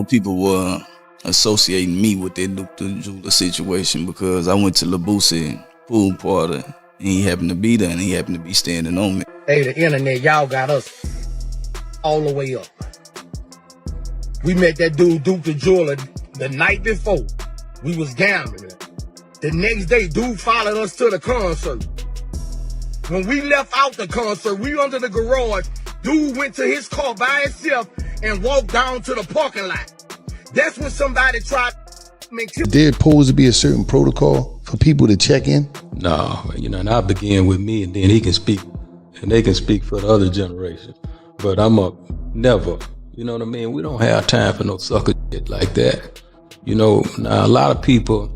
People were associating me with that Duke the Jeweler situation because I went to the Boosie pool party and he happened to be there and he happened to be standing on me. Hey, the internet, y'all got us all the way up. We met that dude Duke the Jeweler the night before. We was gambling. The next day, dude followed us to the concert. When we left out the concert, we under the garage. Dude went to his car by himself and walked down to the parking lot. That's when somebody tried to make him. There supposed to be a certain protocol for people to check in? No, and I begin with me and then he can speak and they can speak for the other generation. But I'm a never, you know what I mean? We don't have time for no sucker shit like that. Now a lot of people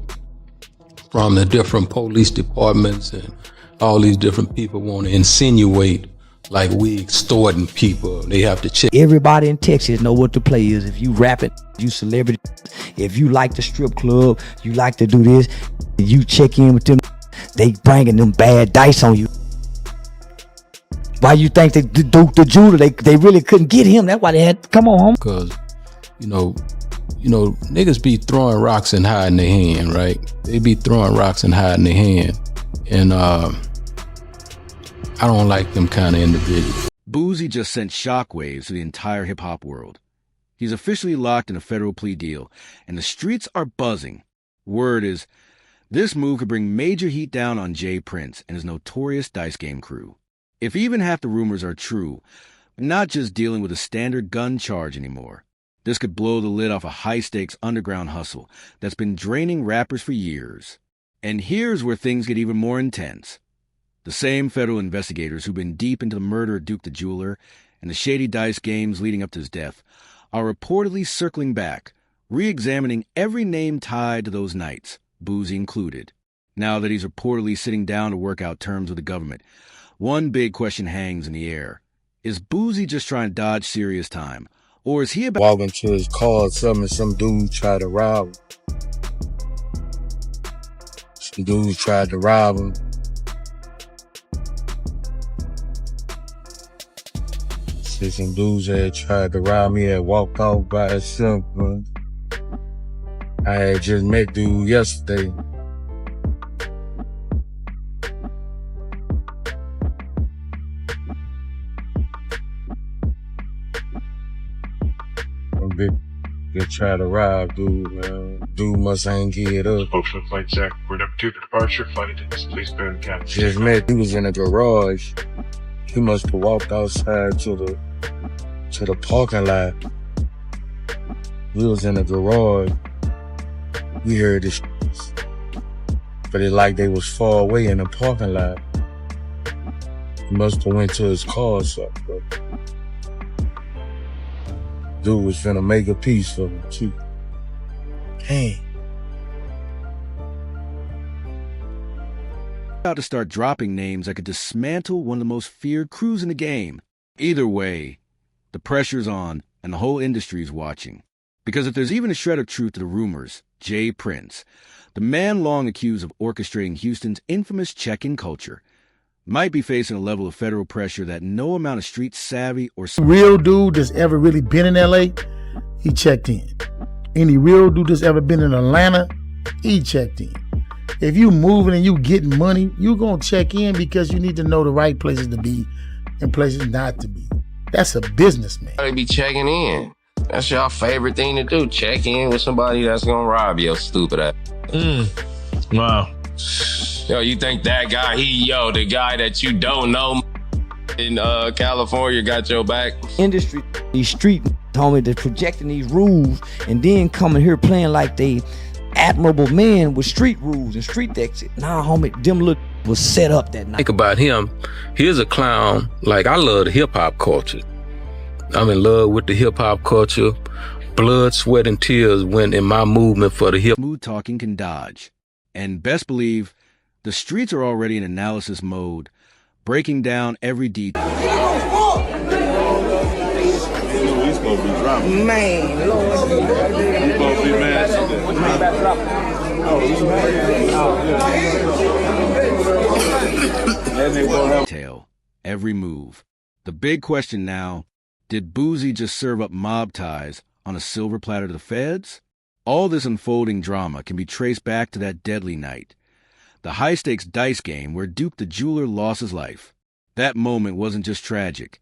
from the different police departments and all these different people want to insinuate like we extorting people. They have to check. Everybody in Texas know what the play is. If you rapping, you celebrity. If you like the strip club, you like to do this, you check in with them, they bringing them bad dice on you. Why you think they Duke the Jeweler, they really couldn't get him? That's why they had to come on home. Because, niggas be throwing rocks and hiding their hand, right? They be throwing rocks and hiding their hand. And I don't like them kind of individuals. Boosie just sent shockwaves to the entire hip-hop world. He's officially locked in a federal plea deal, and the streets are buzzing. Word is, this move could bring major heat down on Jay Prince and his notorious Dice Game crew. If even half the rumors are true, we're not just dealing with a standard gun charge anymore. This could blow the lid off a high-stakes underground hustle that's been draining rappers for years. And here's where things get even more intense. The same federal investigators who've been deep into the murder of Duke the Jeweler and the shady dice games leading up to his death are reportedly circling back, re-examining every name tied to those nights, Boosie included. Now that he's reportedly sitting down to work out terms with the government, one big question hangs in the air. Is Boosie just trying to dodge serious time? Or is he about walking to his car or something and some dude tried to rob him? Some dudes tried to rob him. See, some dudes had tried to rob me and walked off by himself, bro. I had just met dude yesterday. They tried to rob dude, man. Dude must ain't get up. Spokesman Flight Jack, we're number 2 to departure. Flight attendants, please bear the captain. Just met, he was in the garage. He must have walked outside to the parking lot. We was in the garage. We heard this, but it like they was far away in the parking lot. He must have went to his car or something, bro. Dude was finna make a piece for me, too. Dang. to start dropping names that could dismantle one of the most feared crews in the game? Either way, the pressure's on and the whole industry's watching. Because if there's even a shred of truth to the rumors, Jay Prince, the man long accused of orchestrating Houston's infamous check-in culture, might be facing a level of federal pressure that no amount of street savvy or real dude that's ever really been in LA, he checked in. Any real dude that's ever been in Atlanta, he checked in. If you moving and you getting money, you gonna check in because you need to know the right places to be and places not to be. That's a businessman. They be checking in. That's your favorite thing to do. Check in with somebody that's gonna rob your stupid ass. Wow. Yo, you think that guy, the guy that you don't know in California got your back? Industry, these street homie, they're projecting these rules and then coming here playing like they admirable men with street rules and street exit. Nah, homie, them look was set up that night. Think about him. Here's a clown. Like, I love the hip-hop culture. I'm in love with the hip-hop culture. Blood, sweat, and tears went in my movement for the hip. Smooth talking can dodge. And best believe, the streets are already in analysis mode, breaking down every detail. Man, Lord. Detail, every move. The big question now, did Boosie just serve up mob ties on a silver platter to the feds? All this unfolding drama can be traced back to that deadly night, the high-stakes dice game where Duke the jeweler lost his life. That moment wasn't just tragic.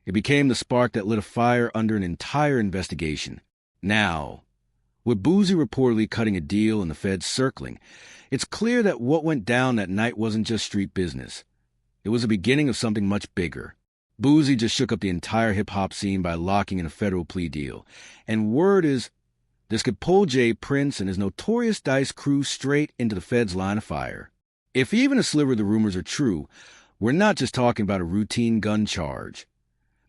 It became the spark that lit a fire under an entire investigation. Now, with Boosie reportedly cutting a deal and the feds circling, it's clear that what went down that night wasn't just street business. It was the beginning of something much bigger. Boosie just shook up the entire hip-hop scene by locking in a federal plea deal. And word is, this could pull Jay Prince and his notorious dice crew straight into the feds' line of fire. If even a sliver of the rumors are true, we're not just talking about a routine gun charge.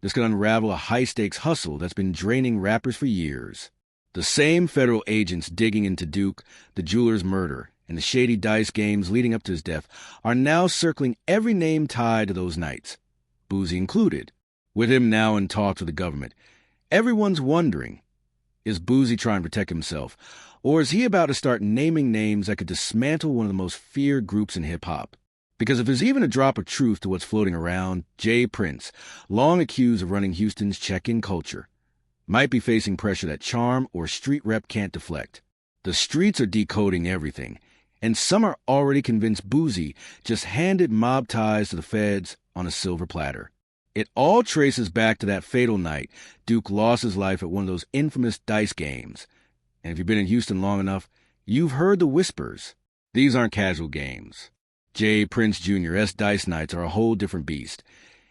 This could unravel a high-stakes hustle that's been draining rappers for years. The same federal agents digging into Duke, the jeweler's murder, and the shady dice games leading up to his death are now circling every name tied to those nights, Boosie included. With him now in talks with the government, everyone's wondering, is Boosie trying to protect himself, or is he about to start naming names that could dismantle one of the most feared groups in hip-hop? Because if there's even a drop of truth to what's floating around, Jay Prince, long accused of running Houston's check-in culture, might be facing pressure that charm or street rep can't deflect. The streets are decoding everything, and some are already convinced Boosie just handed mob ties to the feds on a silver platter. It all traces back to that fatal night Duke lost his life at one of those infamous dice games. And if you've been in Houston long enough, you've heard the whispers. These aren't casual games. Jay Prince Jr.'s dice nights are a whole different beast.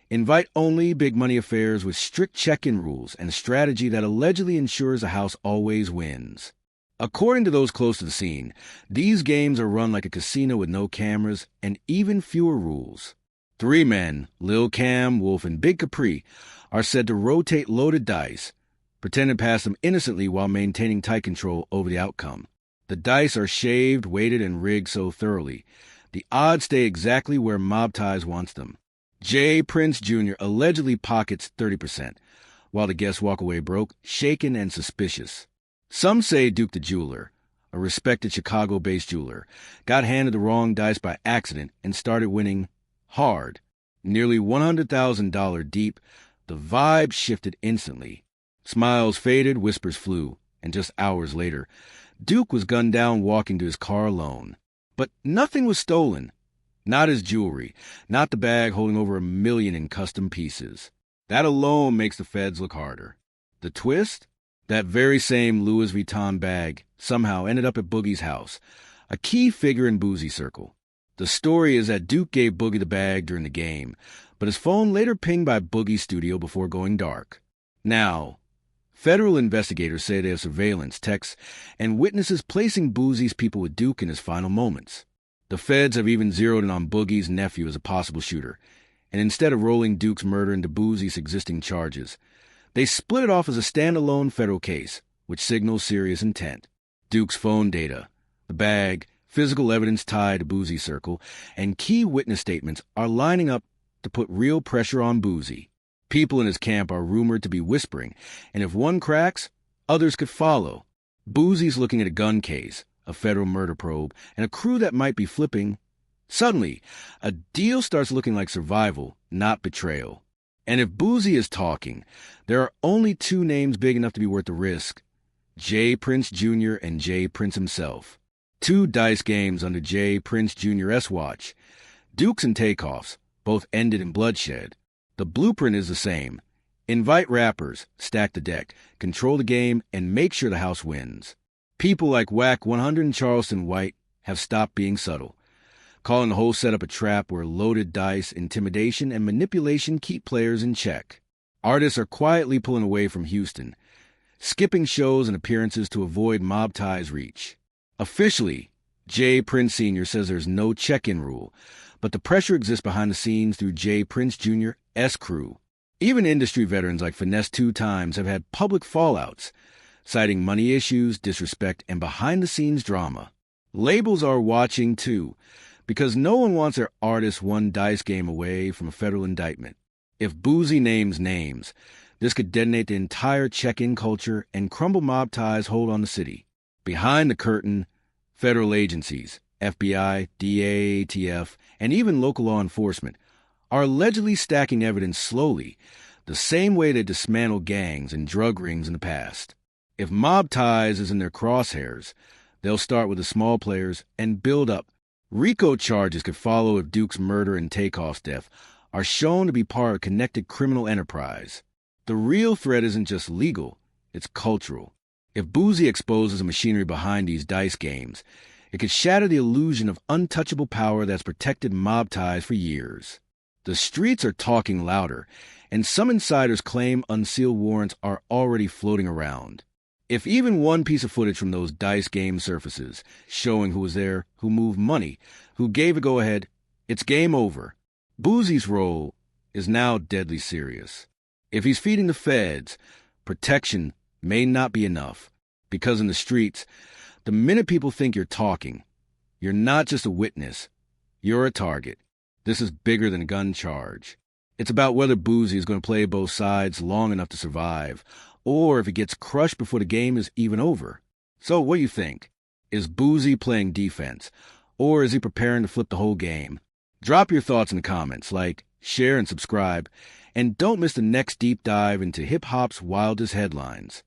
Invite-only big money affairs with strict check-in rules and a strategy that allegedly ensures the house always wins. According to those close to the scene, these games are run like a casino with no cameras and even fewer rules. 3 men, Lil Cam, Wolf, and Big Capri, are said to rotate loaded dice, pretend to pass them innocently while maintaining tight control over the outcome. The dice are shaved, weighted, and rigged so thoroughly, the odds stay exactly where Mob Ties wants them. Jay Prince Jr. allegedly pockets 30%, while the guests walk away broke, shaken, and suspicious. Some say Duke the jeweler, a respected Chicago-based jeweler, got handed the wrong dice by accident and started winning hard. Nearly $100,000 deep, the vibe shifted instantly. Smiles faded, whispers flew, and just hours later, Duke was gunned down walking to his car alone. But nothing was stolen. Not his jewelry, not the bag holding over $1 million in custom pieces. That alone makes the feds look harder. The twist? That very same Louis Vuitton bag somehow ended up at Boogie's house, a key figure in Boosie's circle. The story is that Duke gave Boogie the bag during the game, but his phone later pinged by Boogie's studio before going dark. Now, federal investigators say they have surveillance, texts, and witnesses placing Boosie's people with Duke in his final moments. The feds have even zeroed in on Boogie's nephew as a possible shooter, and instead of rolling Duke's murder into Boosie's existing charges, they split it off as a standalone federal case, which signals serious intent. Duke's phone data, the bag, physical evidence tied to Boosie's circle, and key witness statements are lining up to put real pressure on Boosie. People in his camp are rumored to be whispering, and if one cracks, others could follow. Boosie's looking at a gun case, a federal murder probe, and a crew that might be flipping. Suddenly, a deal starts looking like survival, not betrayal. And if Boosie is talking, there are only 2 names big enough to be worth the risk: Jay Prince Jr. and Jay Prince himself. 2 dice games under Jay Prince Jr.'s watch. Dukes and takeoffs, both ended in bloodshed. The blueprint is the same. Invite rappers, stack the deck, control the game, and make sure the house wins. People like Whack 100 and Charleston White have stopped being subtle, calling the whole setup a trap where loaded dice, intimidation, and manipulation keep players in check. Artists are quietly pulling away from Houston, skipping shows and appearances to avoid Mob Ties' reach. Officially, Jay Prince Sr. says there's no check-in rule, but the pressure exists behind the scenes through Jay Prince Jr.'s crew. Even industry veterans like Finesse 2 Times have had public fallouts, citing money issues, disrespect, and behind-the-scenes drama. Labels are watching, too, because no one wants their artist one dice game away from a federal indictment. If Boosie names names, this could detonate the entire check-in culture and crumble Mob Ties' hold on the city. Behind the curtain, federal agencies, FBI, DA, ATF, and even local law enforcement, are allegedly stacking evidence slowly, the same way they dismantled gangs and drug rings in the past. If mob ties is in their crosshairs, they'll start with the small players and build up. RICO charges could follow if Duke's murder and Takeoff's death are shown to be part of a connected criminal enterprise. The real threat isn't just legal, it's cultural. If Boosie exposes the machinery behind these dice games, it could shatter the illusion of untouchable power that's protected mob ties for years. The streets are talking louder, and some insiders claim unsealed warrants are already floating around. If even one piece of footage from those dice games surfaces, showing who was there, who moved money, who gave a go-ahead, it's game over. Boosie's role is now deadly serious. If he's feeding the feds, protection may not be enough, because in the streets, the minute people think you're talking, you're not just a witness, you're a target. This is bigger than a gun charge. It's about whether Boosie is going to play both sides long enough to survive, or if he gets crushed before the game is even over. So what do you think? Is Boosie playing defense, or is he preparing to flip the whole game? Drop your thoughts in the comments, like, share, and subscribe, and don't miss the next deep dive into hip-hop's wildest headlines.